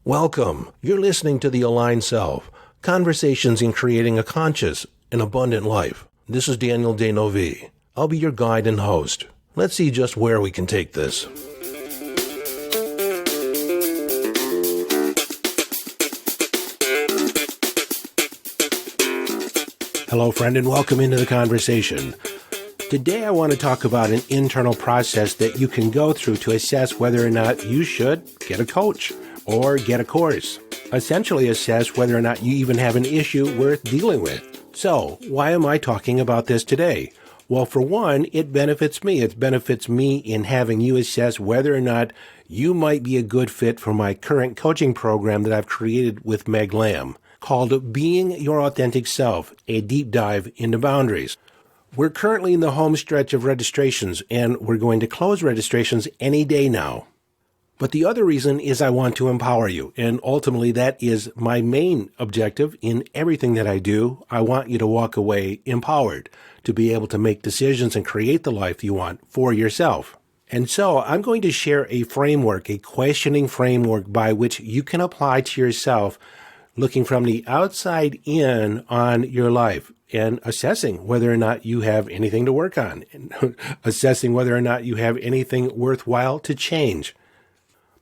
Welcome. You're listening to The Aligned Self, Conversations in Creating a Conscious and Abundant Life. This is Daniel Denovi. I'll be your guide and host. Let's see just where we can take this. Hello, friend, and welcome into the conversation. Today, I want to talk about an internal process that you can go through to assess whether or not you should get a coach or get a course. Essentially assess whether or not you even have an issue worth dealing with. So, why am I talking about this today? Well, for one, it benefits me. It benefits me in having you assess whether or not you might be a good fit for my current coaching program that I've created with Meg Lamm, called Being Your Authentic Self, a deep dive into boundaries. We're currently in the home stretch of registrations, and we're going to close registrations any day now. But the other reason is I want to empower you, and ultimately that is my main objective in everything that I do. I want you to walk away empowered to be able to make decisions and create the life you want for yourself. And so I'm going to share a framework, a questioning framework by which you can apply to yourself, looking from the outside in on your life and assessing whether or not you have anything to work on, and assessing whether or not you have anything worthwhile to change.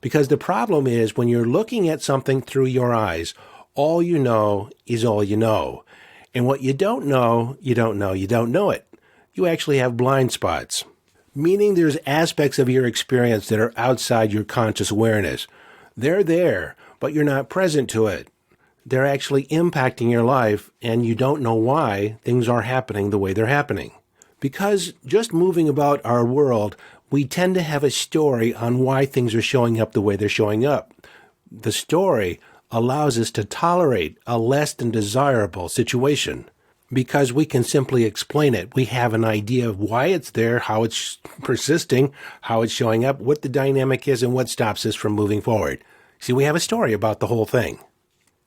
Because the problem is when you're looking at something through your eyes, all you know is all you know. And what you don't know, you don't know it. You actually have blind spots, meaning there's aspects of your experience that are outside your conscious awareness. They're there, but you're not present to it. They're actually impacting your life, and you don't know why things are happening the way they're happening. Because just moving about our world, we tend to have a story on why things are showing up the way they're showing up. The story allows us to tolerate a less than desirable situation because we can simply explain it. We have an idea of why it's there, how it's persisting, how it's showing up, what the dynamic is, and what stops us from moving forward. See, we have a story about the whole thing.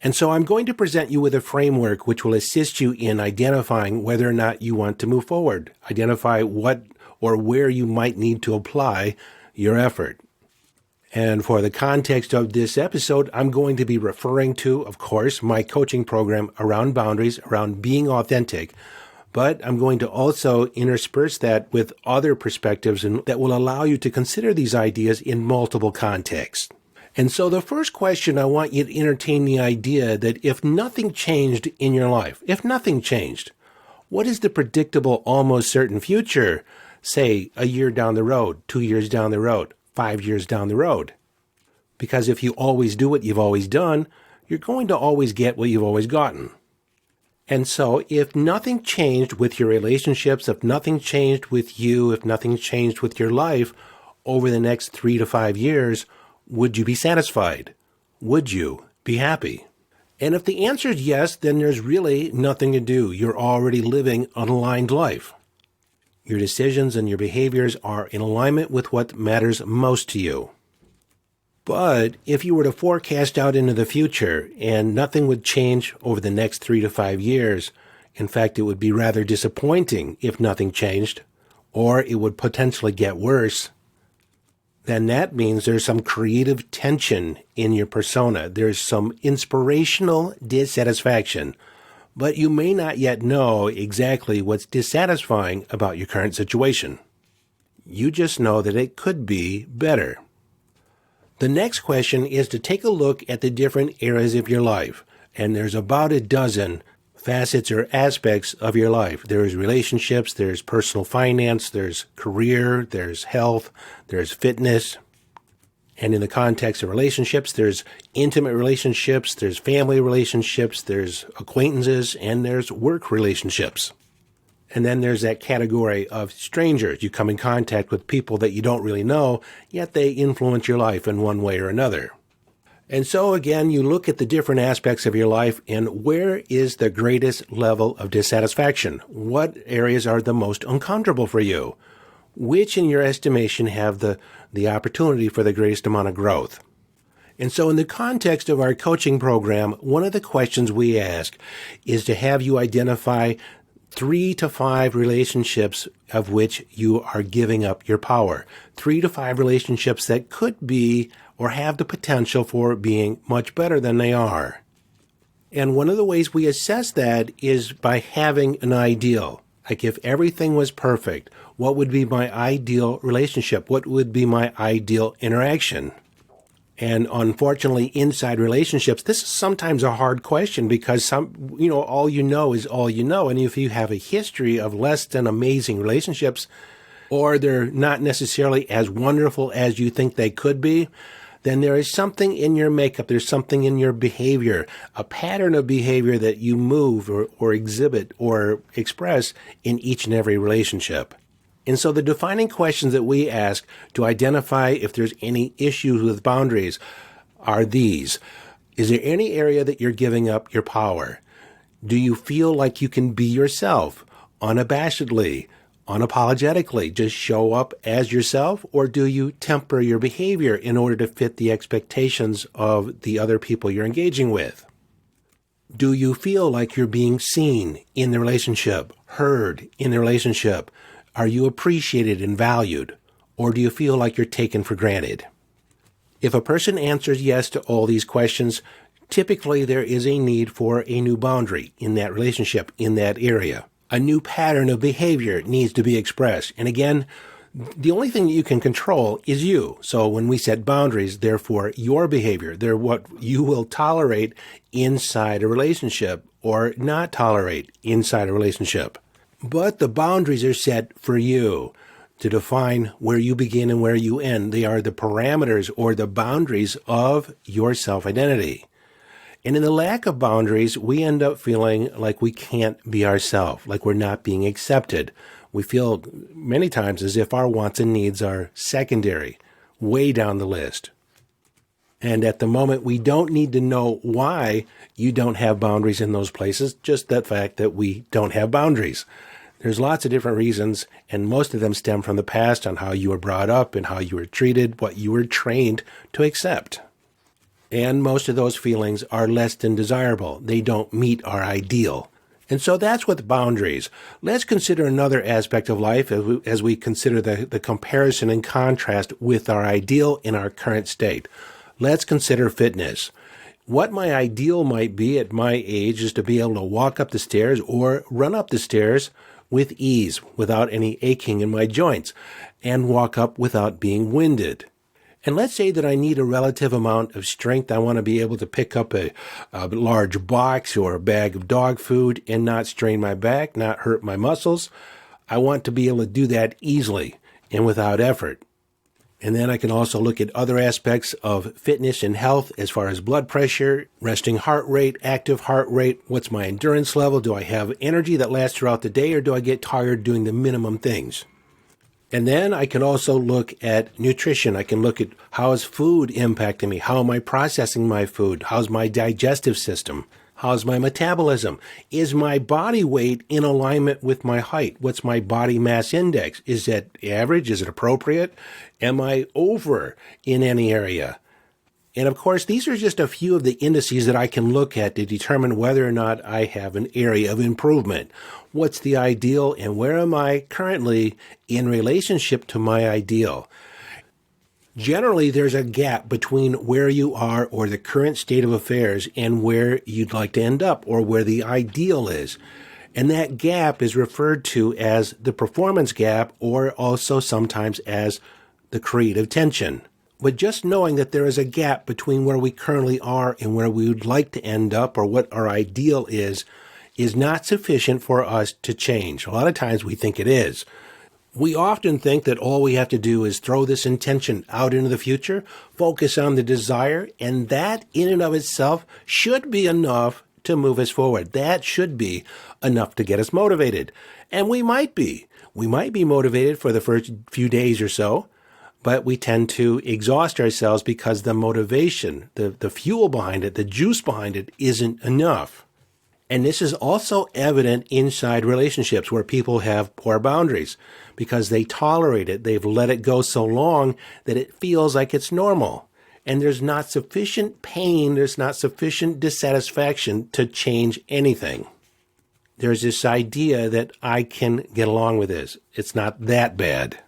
And so I'm going to present you with a framework which will assist you in identifying whether or not you want to move forward, identify what or where you might need to apply your effort. And for the context of this episode, I'm going to be referring to, of course, my coaching program around boundaries, around being authentic. But I'm going to also intersperse that with other perspectives that will allow you to consider these ideas in multiple contexts. And so the first question, I want you to entertain the idea that if nothing changed in your life, if nothing changed, what is the predictable, almost certain future, say a year down the road, 2 years down the road, 5 years down the road? Because if you always do what you've always done, you're going to always get what you've always gotten. And so if nothing changed with your relationships, if nothing changed with you, if nothing changed with your life over the next 3 to 5 years, would you be satisfied? Would you be happy? And if the answer is yes, then there's really nothing to do. You're already living an aligned life. Your decisions and your behaviors are in alignment with what matters most to you. But if you were to forecast out into the future and nothing would change over the next 3 to 5 years, in fact, it would be rather disappointing if nothing changed, or it would potentially get worse, then that means there's some creative tension in your persona. There's some inspirational dissatisfaction, but you may not yet know exactly what's dissatisfying about your current situation. You just know that it could be better. The next question is to take a look at the different areas of your life, and there's about a dozen facets or aspects of your life. There's relationships, there's personal finance, there's career, there's health, there's fitness. And in the context of relationships, there's intimate relationships, there's family relationships, there's acquaintances, and there's work relationships. And then there's that category of strangers. You come in contact with people that you don't really know, yet they influence your life in one way or another. And so again, you look at the different aspects of your life and where is the greatest level of dissatisfaction? What areas are the most uncomfortable for you? Which, in your estimation, have the opportunity for the greatest amount of growth? And so in the context of our coaching program, one of the questions we ask is to have you identify 3 to 5 relationships of which you are giving up your power. 3 to 5 relationships that could be or have the potential for being much better than they are. And one of the ways we assess that is by having an ideal. Like if everything was perfect, what would be my ideal relationship? What would be my ideal interaction? And unfortunately, inside relationships, this is sometimes a hard question because all you know is all you know. And if you have a history of less than amazing relationships, or they're not necessarily as wonderful as you think they could be, then there is something in your makeup, there's something in your behavior, a pattern of behavior that you move or exhibit or express in each and every relationship. And so the defining questions that we ask to identify if there's any issues with boundaries are these. Is there any area that you're giving up your power? Do you feel like you can be yourself unabashedly, unapologetically, just show up as yourself? Or do you temper your behavior in order to fit the expectations of the other people you're engaging with? Do you feel like you're being seen in the relationship, heard in the relationship? Are you appreciated and valued? Or do you feel like you're taken for granted? If a person answers yes to all these questions, typically there is a need for a new boundary in that relationship, in that area. A new pattern of behavior needs to be expressed. And again, the only thing that you can control is you. So when we set boundaries, therefore your behavior, they're what you will tolerate inside a relationship or not tolerate inside a relationship. But the boundaries are set for you to define where you begin and where you end. They are the parameters or the boundaries of your self-identity. And in the lack of boundaries, we end up feeling like we can't be ourselves, like we're not being accepted. We feel many times as if our wants and needs are secondary, way down the list. And at the moment, we don't need to know why you don't have boundaries in those places, just that fact that we don't have boundaries. There's lots of different reasons, and most of them stem from the past on how you were brought up and how you were treated, what you were trained to accept. And most of those feelings are less than desirable. They don't meet our ideal. And so that's with boundaries. Let's consider another aspect of life as we consider the comparison and contrast with our ideal in our current state. Let's consider fitness. What my ideal might be at my age is to be able to walk up the stairs or run up the stairs with ease, without any aching in my joints, and walk up without being winded. And let's say that I need a relative amount of strength. I want to be able to pick up a large box or a bag of dog food and not strain my back, not hurt my muscles. I want to be able to do that easily and without effort. And then I can also look at other aspects of fitness and health as far as blood pressure, resting heart rate, active heart rate. What's my endurance level? Do I have energy that lasts throughout the day, or do I get tired doing the minimum things? And then I can also look at nutrition. I can look at how is food impacting me? How am I processing my food? How's my digestive system? How's my metabolism? Is my body weight in alignment with my height? What's my body mass index? Is it average? Is it appropriate? Am I over in any area? And of course, these are just a few of the indices that I can look at to determine whether or not I have an area of improvement. What's the ideal and where am I currently in relationship to my ideal? Generally, there's a gap between where you are or the current state of affairs and where you'd like to end up or where the ideal is. And that gap is referred to as the performance gap or also sometimes as the creative tension. But just knowing that there is a gap between where we currently are and where we would like to end up or what our ideal is not sufficient for us to change. A lot of times we think it is. We often think that all we have to do is throw this intention out into the future, focus on the desire, and that in and of itself should be enough to move us forward. That should be enough to get us motivated. And we might be. We might be motivated for the first few days or so, but we tend to exhaust ourselves because the motivation, the fuel behind it, the juice behind it isn't enough. And this is also evident inside relationships where people have poor boundaries because they tolerate it. They've let it go so long that it feels like it's normal. And there's not sufficient pain, there's not sufficient dissatisfaction to change anything. There's this idea that I can get along with this. It's not that bad.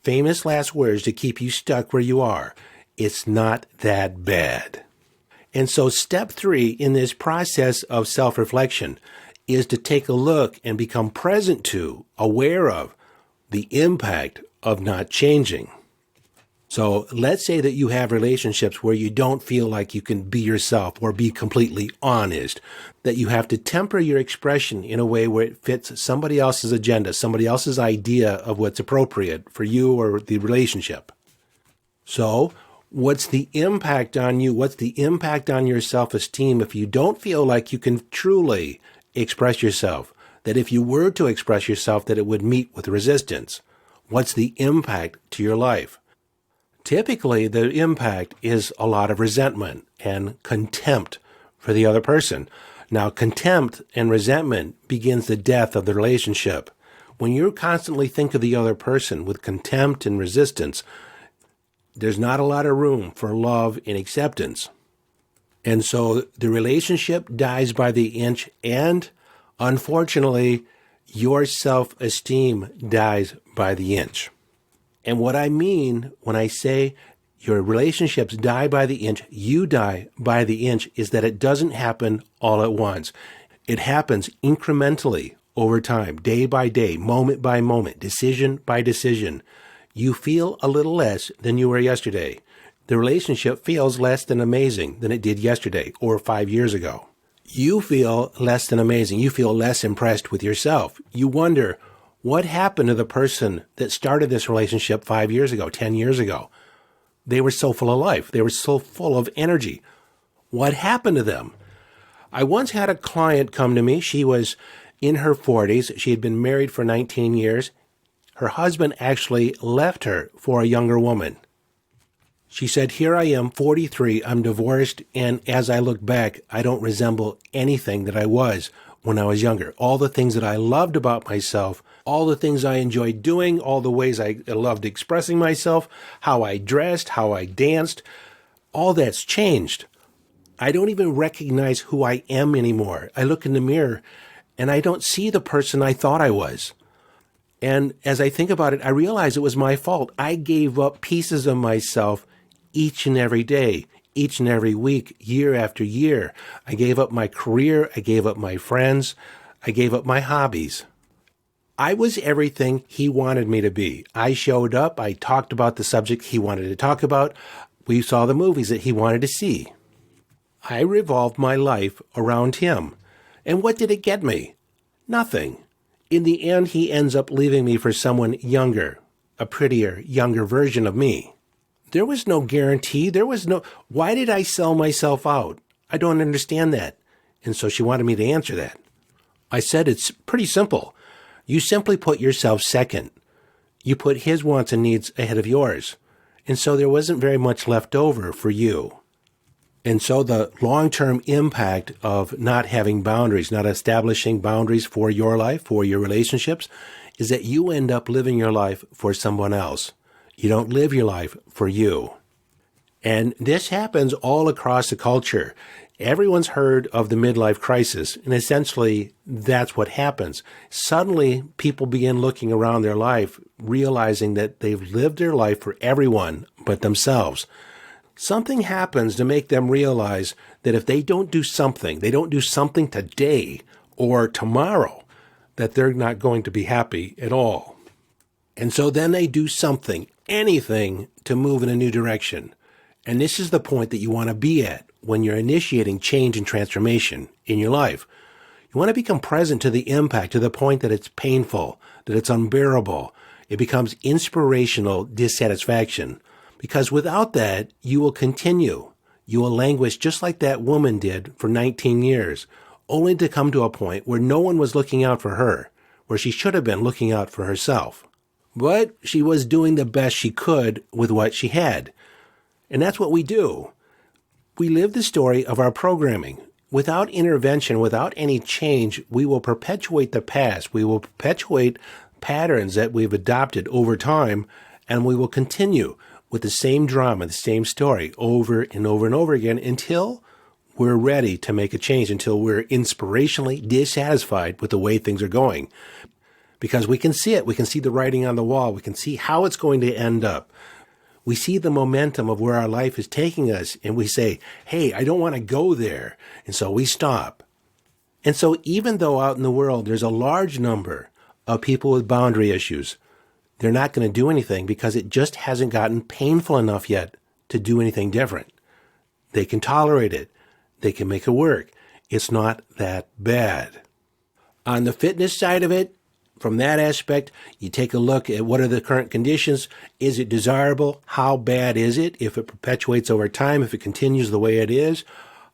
Famous last words to keep you stuck where you are. it's not that bad. And so step 3 in this process of self-reflection is to take a look and become present to, aware of, the impact of not changing. So let's say that you have relationships where you don't feel like you can be yourself or be completely honest, that you have to temper your expression in a way where it fits somebody else's agenda, somebody else's idea of what's appropriate for you or the relationship. So what's the impact on you? What's the impact on your self-esteem if you don't feel like you can truly express yourself? That if you were to express yourself, that it would meet with resistance? What's the impact to your life? Typically, the impact is a lot of resentment and contempt for the other person. Now, contempt and resentment begins the death of the relationship. When you constantly think of the other person with contempt and resistance, there's not a lot of room for love and acceptance. And so the relationship dies by the inch, and unfortunately, your self-esteem dies by the inch. And what I mean when I say your relationships die by the inch, you die by the inch, is that it doesn't happen all at once. It happens incrementally over time, day by day, moment by moment, decision by decision. You feel a little less than you were yesterday. The relationship feels less than amazing than it did yesterday or 5 years ago. You feel less than amazing. You feel less impressed with yourself. You wonder, what happened to the person that started this relationship 5 years ago, 10 years ago? They were so full of life. They were so full of energy. What happened to them? I once had a client come to me. She was in her 40s. She had been married for 19 years. Her husband actually left her for a younger woman. She said, here I am, 43, I'm divorced, and as I look back, I don't resemble anything that I was when I was younger. All the things that I loved about myself, all the things I enjoyed doing, all the ways I loved expressing myself, how I dressed, how I danced, all that's changed. I don't even recognize who I am anymore. I look in the mirror and I don't see the person I thought I was. And as I think about it, I realize it was my fault. I gave up pieces of myself each and every day, each and every week, year after year. I gave up my career. I gave up my friends. I gave up my hobbies. I was everything he wanted me to be. I showed up. I talked about the subject he wanted to talk about. We saw the movies that he wanted to see. I revolved my life around him. And what did it get me? Nothing. In the end, he ends up leaving me for someone younger, a prettier, younger version of me. There was no guarantee. Why did I sell myself out? I don't understand that. And so she wanted me to answer that. I said, it's pretty simple. You simply put yourself second. You put his wants and needs ahead of yours. And so there wasn't very much left over for you. And so the long-term impact of not having boundaries, not establishing boundaries for your life, for your relationships, is that you end up living your life for someone else. You don't live your life for you. And this happens all across the culture. Everyone's heard of the midlife crisis, and essentially that's what happens. Suddenly, people begin looking around their life, realizing that they've lived their life for everyone but themselves. Something happens to make them realize that if they don't do something today or tomorrow, that they're not going to be happy at all. And so then they do something, anything, to move in a new direction. And this is the point that you want to be at when you're initiating change and transformation in your life. You want to become present to the impact, to the point that it's painful, that it's unbearable. It becomes inspirational dissatisfaction. Because without that, you will continue. You will languish just like that woman did for 19 years, only to come to a point where no one was looking out for her, where she should have been looking out for herself. But she was doing the best she could with what she had. And that's what we do. We live the story of our programming. Without intervention, without any change, we will perpetuate the past. We will perpetuate patterns that we've adopted over time, and we will continue with the same drama, the same story over and over and over again until we're ready to make a change, until we're inspirationally dissatisfied with the way things are going. Because we can see it. We can see the writing on the wall. We can see how it's going to end up. We see the momentum of where our life is taking us, and we say, hey, I don't want to go there. And so we stop. And so even though out in the world there's a large number of people with boundary issues, they're not going to do anything because it just hasn't gotten painful enough yet to do anything different. They can tolerate it. They can make it work. It's not that bad. On the fitness side of it, from that aspect, you take a look at what are the current conditions. Is it desirable? How bad is it? If it perpetuates over time, if it continues the way it is,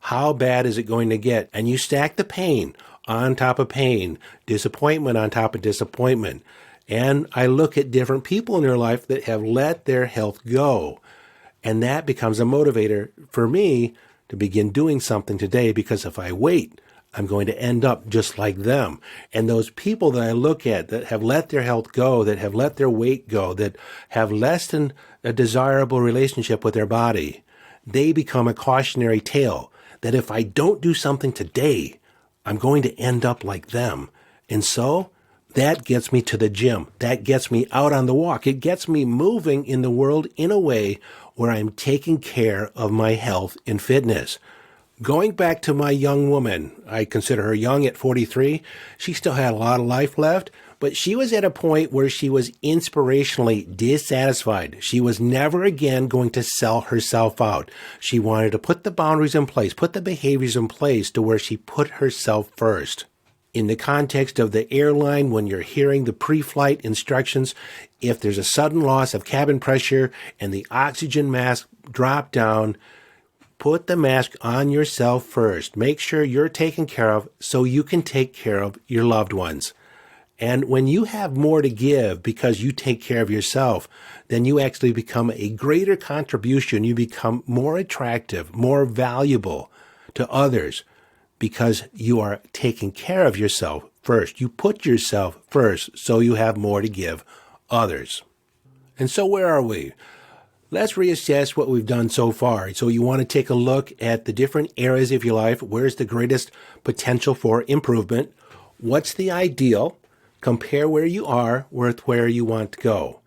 how bad is it going to get? And you stack the pain on top of pain, disappointment on top of disappointment. And I look at different people in their life that have let their health go. And that becomes a motivator for me to begin doing something today, because if I wait, I'm going to end up just like them. And those people that I look at that have let their health go, that have let their weight go, that have less than a desirable relationship with their body, they become a cautionary tale that if I don't do something today, I'm going to end up like them. And so that gets me to the gym. That gets me out on the walk. It gets me moving in the world in a way where I'm taking care of my health and fitness. Going back to my young woman, I consider her young at 43. She still had a lot of life left, but she was at a point where she was inspirationally dissatisfied. She was never again going to sell herself out. She wanted to put the boundaries in place, put the behaviors in place to where she put herself first. In the context of the airline, when you're hearing the pre-flight instructions, if there's a sudden loss of cabin pressure and the oxygen mask drop down, put the mask on yourself first. Make sure you're taken care of so you can take care of your loved ones. And when you have more to give because you take care of yourself, then you actually become a greater contribution. You become more attractive, more valuable to others because you are taking care of yourself first. You put yourself first so you have more to give others. And so where are we? Let's reassess what we've done so far. So you want to take a look at the different areas of your life. Where's the greatest potential for improvement? What's the ideal? Compare where you are with where you want to go.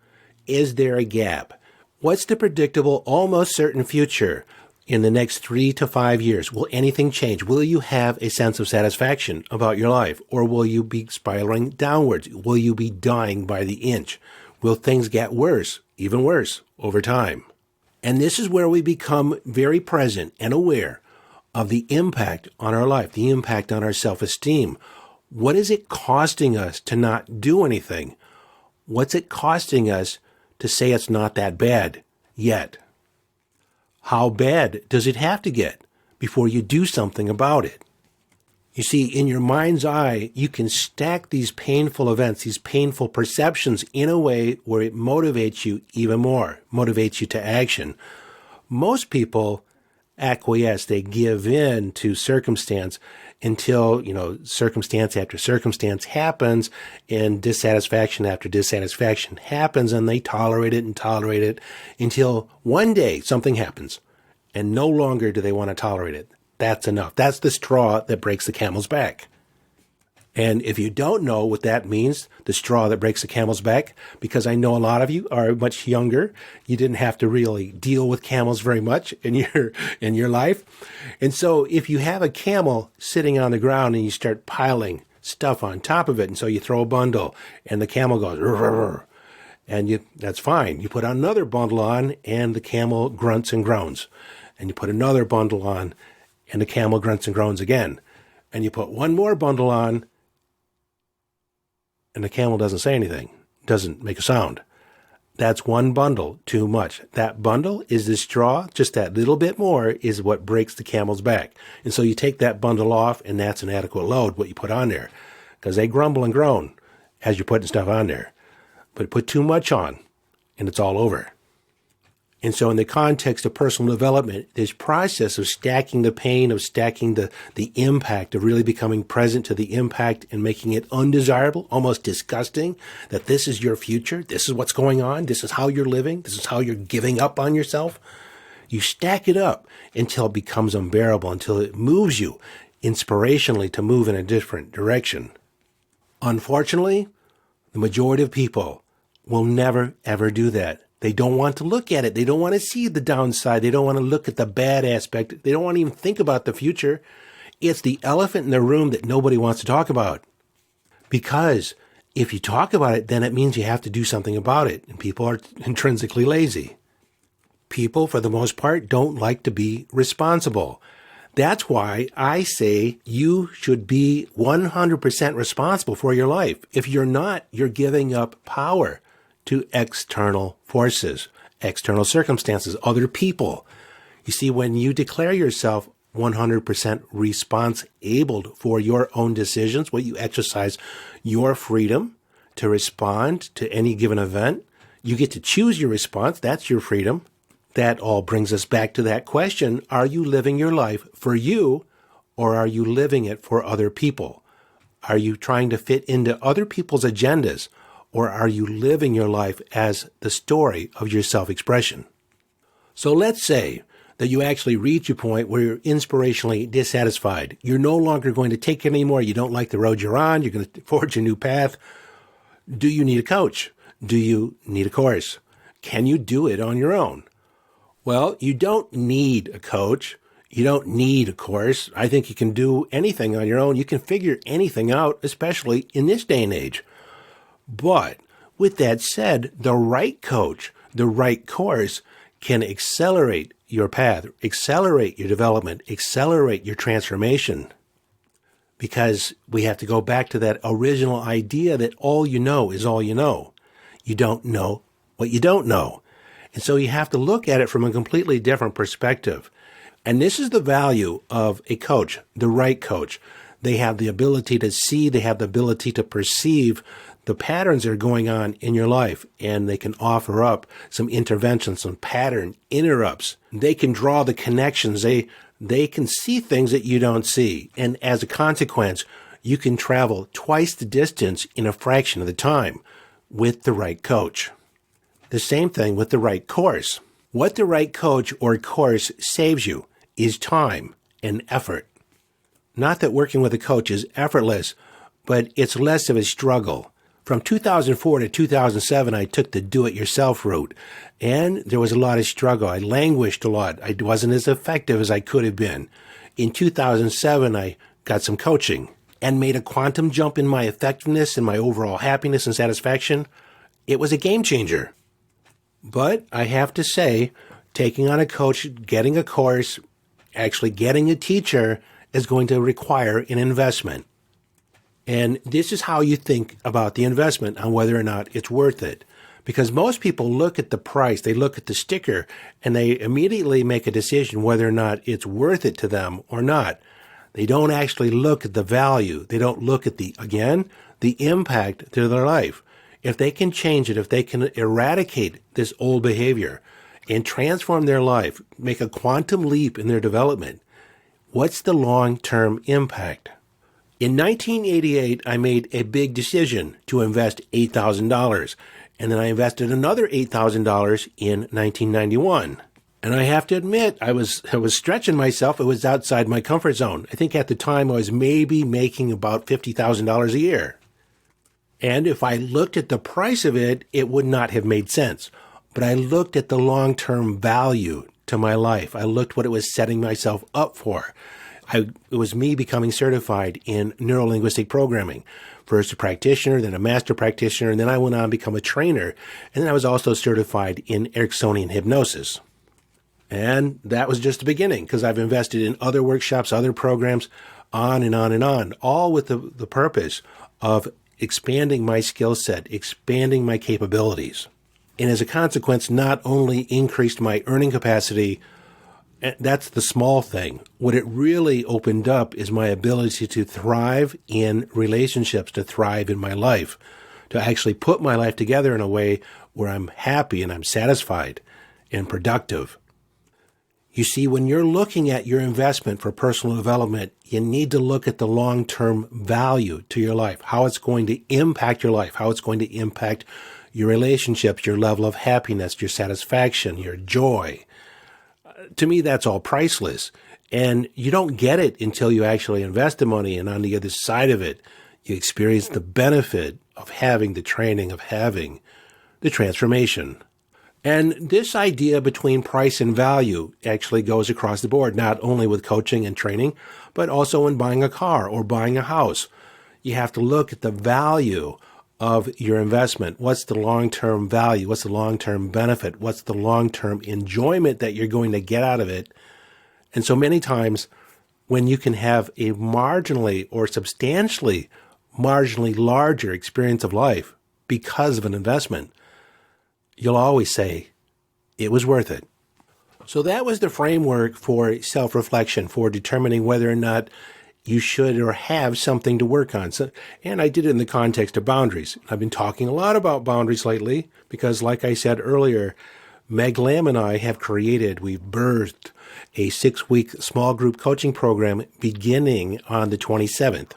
Is there a gap? What's the predictable, almost certain future in the next 3 to 5 years? Will anything change? Will you have a sense of satisfaction about your life? Or will you be spiraling downwards? Will you be dying by the inch? Will things get worse, even worse, over time? And this is where we become very present and aware of the impact on our life, the impact on our self-esteem. What is it costing us to not do anything? What's it costing us to say it's not that bad yet? How bad does it have to get before you do something about it? You see, in your mind's eye, you can stack these painful events, these painful perceptions in a way where it motivates you even more, motivates you to action. Most people acquiesce, they give in to circumstance until, circumstance after circumstance happens and dissatisfaction after dissatisfaction happens, and they tolerate it until one day something happens and no longer do they want to tolerate it. That's enough. That's the straw that breaks the camel's back. And if you don't know what that means, the straw that breaks the camel's back, because I know a lot of you are much younger, you didn't have to really deal with camels very much in your life. And so if you have a camel sitting on the ground and you start piling stuff on top of it, and so you throw a bundle and the camel goes, rrr, rrr, and that's fine. You put another bundle on and the camel grunts and groans. And you put another bundle on and the camel grunts and groans again. And you put one more bundle on, and the camel doesn't say anything, doesn't make a sound. That's one bundle too much. That bundle is the straw, just that little bit more is what breaks the camel's back. And so you take that bundle off, and that's an adequate load, what you put on there. Because they grumble and groan as you're putting stuff on there. But put too much on, and it's all over. And so in the context of personal development, this process of stacking the pain, of stacking the impact, of really becoming present to the impact and making it undesirable, almost disgusting, that this is your future, this is what's going on, this is how you're living, this is how you're giving up on yourself. You stack it up until it becomes unbearable, until it moves you inspirationally to move in a different direction. Unfortunately, the majority of people will never, ever do that. They don't want to look at it. They don't want to see the downside. They don't want to look at the bad aspect. They don't want to even think about the future. It's the elephant in the room that nobody wants to talk about. Because if you talk about it, then it means you have to do something about it. And people are intrinsically lazy. People, for the most part, don't like to be responsible. That's why I say you should be 100% responsible for your life. If you're not, you're giving up power to external forces, external circumstances, other people. You see, when you declare yourself 100% responsible for your own decisions, when you exercise your freedom to respond to any given event, you get to choose your response. That's your freedom. That all brings us back to that question. Are you living your life for you, or are you living it for other people? Are you trying to fit into other people's agendas, or are you living your life as the story of your self-expression? So let's say that you actually reach a point where you're inspirationally dissatisfied. You're no longer going to take it anymore. You don't like the road you're on. You're going to forge a new path. Do you need a coach? Do you need a course? Can you do it on your own? Well, you don't need a coach. You don't need a course. I think you can do anything on your own. You can figure anything out, especially in this day and age. But with that said, the right coach, the right course can accelerate your path, accelerate your development, accelerate your transformation. Because we have to go back to that original idea that all you know is all you know. You don't know what you don't know. And so you have to look at it from a completely different perspective. And this is the value of a coach, the right coach. They have the ability to see, they have the ability to perceive the patterns that are going on in your life, and they can offer up some interventions, some pattern interrupts. They can draw the connections. They can see things that you don't see. And as a consequence, you can travel twice the distance in a fraction of the time with the right coach. The same thing with the right course. What the right coach or course saves you is time and effort. Not that working with a coach is effortless, but it's less of a struggle. From 2004 to 2007, I took the do-it-yourself route, and there was a lot of struggle. I languished a lot. I wasn't as effective as I could have been. In 2007, I got some coaching and made a quantum jump in my effectiveness and my overall happiness and satisfaction. It was a game changer. But I have to say, taking on a coach, getting a course, actually getting a teacher is going to require an investment. And this is how you think about the investment on whether or not it's worth it. Because most people look at the price, they look at the sticker, and they immediately make a decision whether or not it's worth it to them or not. They don't actually look at the value. They don't look at the impact to their life. If they can change it, if they can eradicate this old behavior and transform their life, make a quantum leap in their development, what's the long-term impact? In 1988, I made a big decision to invest $8,000, and then I invested another $8,000 in 1991. And I have to admit, I was stretching myself. It was outside my comfort zone. I think at the time I was maybe making about $50,000 a year. And if I looked at the price of it, it would not have made sense. But I looked at the long-term value to my life. I looked what it was setting myself up for. It was me becoming certified in neuro-linguistic programming. First a practitioner, then a master practitioner, and then I went on to become a trainer. And then I was also certified in Ericksonian hypnosis. And that was just the beginning, because I've invested in other workshops, other programs, on and on and on, all with the purpose of expanding my skill set, expanding my capabilities. And as a consequence, not only increased my earning capacity, that's the small thing. What it really opened up is my ability to thrive in relationships, to thrive in my life, to actually put my life together in a way where I'm happy and I'm satisfied and productive. You see, when you're looking at your investment for personal development, you need to look at the long-term value to your life, how it's going to impact your life, how it's going to impact your relationships, your level of happiness, your satisfaction, your joy. To me, that's all priceless. And you don't get it until you actually invest the money, and on the other side of it, you experience the benefit of having the training, of having the transformation. And this idea between price and value actually goes across the board, not only with coaching and training, but also in buying a car or buying a house. You have to look at the value of your investment. What's the long-term value? What's the long-term benefit? What's the long-term enjoyment that you're going to get out of it? And so many times when you can have a marginally or substantially marginally larger experience of life because of an investment, you'll always say, it was worth it. So that was the framework for self-reflection, for determining whether or not you should or have something to work on. And I did it in the context of boundaries. I've been talking a lot about boundaries lately because, like I said earlier, Meg Lamm and I we've birthed a 6-week small group coaching program beginning on the 27th.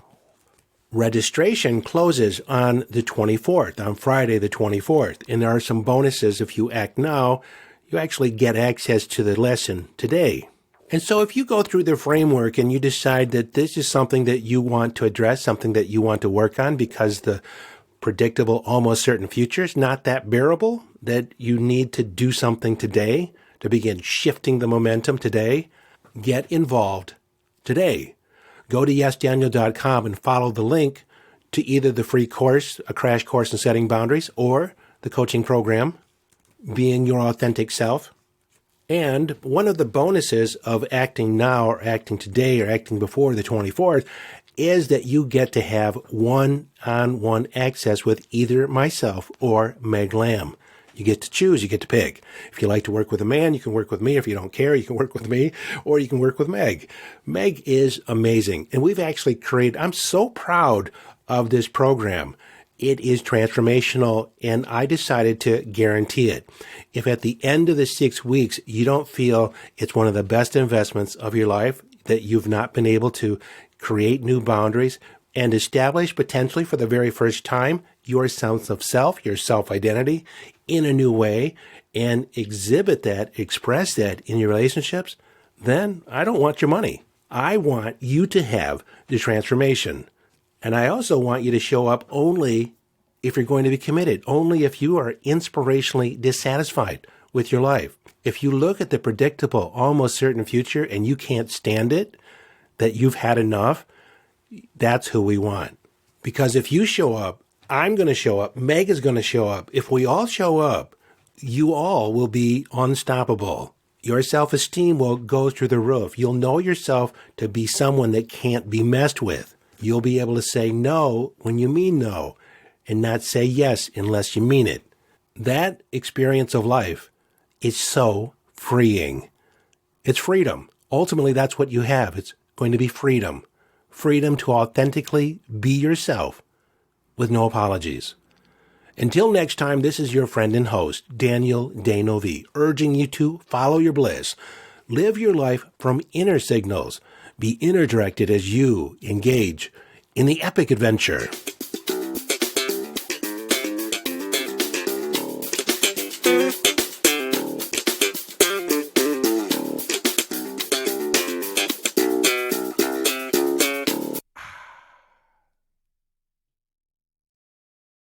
Registration closes on the 24th, on Friday the 24th. And there are some bonuses. If you act now, you actually get access to the lesson today. And so if you go through the framework and you decide that this is something that you want to address, something that you want to work on because the predictable, almost certain future is not that bearable, that you need to do something today to begin shifting the momentum today, get involved today. Go to yesdaniel.com and follow the link to either the free course, a crash course in setting boundaries, or the coaching program, Being Your Authentic Self. And one of the bonuses of acting now or acting today or acting before the 24th is that you get to have one-on-one access with either myself or Meg Lamm. You get to choose, you get to pick. If you like to work with a man, you can work with me. If you don't care, you can work with me, or you can work with Meg. Meg is amazing. And we've actually I'm so proud of this program. It is transformational, and I decided to guarantee it. If at the end of the 6 weeks, you don't feel it's one of the best investments of your life, that you've not been able to create new boundaries and establish potentially for the very first time your sense of self, your self-identity in a new way, and exhibit that, express that in your relationships, then I don't want your money. I want you to have the transformation. And I also want you to show up only if you're going to be committed, only if you are inspirationally dissatisfied with your life. If you look at the predictable, almost certain future and you can't stand it, that you've had enough, that's who we want. Because if you show up, I'm going to show up, Meg is going to show up. If we all show up, you all will be unstoppable. Your self-esteem will go through the roof. You'll know yourself to be someone that can't be messed with. You'll be able to say no when you mean no and not say yes unless you mean it. That experience of life is so freeing. It's freedom. Ultimately, that's what you have. It's going to be freedom. Freedom to authentically be yourself with no apologies. Until next time, this is your friend and host, Daniel Danovi, urging you to follow your bliss. Live your life from inner signals. Be inner directed as you engage in the epic adventure.